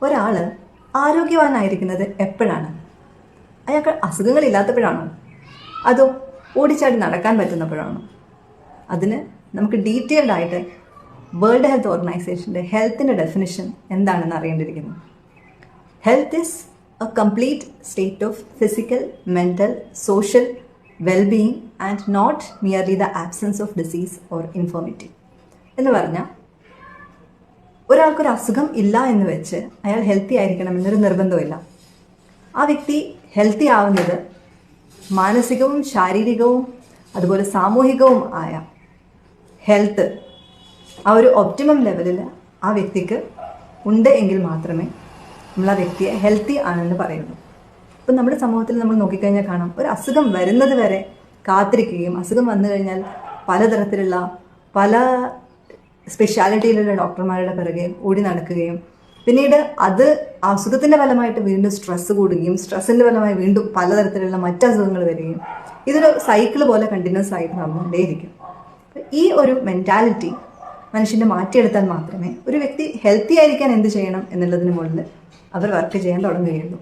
ഒരാൾ ആരോഗ്യവാനായിരിക്കുന്നത് എപ്പോഴാണ്? അയാൾക്ക് അസുഖങ്ങളില്ലാത്തപ്പോഴാണോ? അതോ ഓടിച്ചാടി നടക്കാൻ പറ്റുന്നപ്പോഴാണോ? അതിന് നമുക്ക് ഡീറ്റെയിൽഡ് ആയിട്ട് വേൾഡ് ഹെൽത്ത് ഓർഗനൈസേഷൻ്റെ ഹെൽത്തിൻ്റെ ഡെഫിനിഷൻ എന്താണെന്ന് അറിയേണ്ടിയിരിക്കുന്നു. Health is a complete state of physical, mental, social wellbeing and not merely the absence of disease or infirmity. എന്ന് പറഞ്ഞാൽ ഒരാൾക്കൊരു അസുഖം ഇല്ല എന്ന് വെച്ച് അയാൾ ഹെൽത്തി ആയിരിക്കണം എന്നൊരു നിർബന്ധമില്ല. ആ വ്യക്തി ഹെൽത്തി ആവുന്നത് മാനസികവും ശാരീരികവും അതുപോലെ സാമൂഹികവും ആയ ഹെൽത്ത് ആ ഒരു ഒപ്റ്റിമം ലെവലിൽ ആ വ്യക്തിക്ക് ഉണ്ട് എങ്കിൽ മാത്രമേ നമ്മൾ ആ വ്യക്തിയെ ഹെൽത്തി ആണെന്ന് പറയുള്ളൂ. ഇപ്പം നമ്മുടെ സമൂഹത്തിൽ നമ്മൾ നോക്കിക്കഴിഞ്ഞാൽ കാണാം, ഒരു അസുഖം വരുന്നത് വരെ കാത്തിരിക്കുകയും അസുഖം വന്നു കഴിഞ്ഞാൽ പലതരത്തിലുള്ള പല സ്പെഷ്യാലിറ്റിയിലുള്ള ഡോക്ടർമാരുടെ പിറകെ ഓടി നടക്കുകയും പിന്നീട് അത് അസുഖത്തിൻ്റെ ഫലമായിട്ട് വീണ്ടും സ്ട്രെസ്സ് കൂടുകയും സ്ട്രെസ്സിൻ്റെ ഫലമായി വീണ്ടും പലതരത്തിലുള്ള മറ്റ് അസുഖങ്ങൾ വരികയും ഇതൊരു സൈക്കിൾ പോലെ കണ്ടിന്യൂസ് ആയിട്ട് നടന്നുകൊണ്ടേയിരിക്കും. ഈ ഒരു മെൻറ്റാലിറ്റി മനുഷ്യൻ്റെ മാറ്റിയെടുത്താൽ മാത്രമേ ഒരു വ്യക്തി ഹെൽത്തി ആയിരിക്കാൻ എന്ത് ചെയ്യണം എന്നുള്ളതിന് മുകളിൽ അവർ വർക്ക് ചെയ്യാൻ തുടങ്ങുകയുള്ളൂ.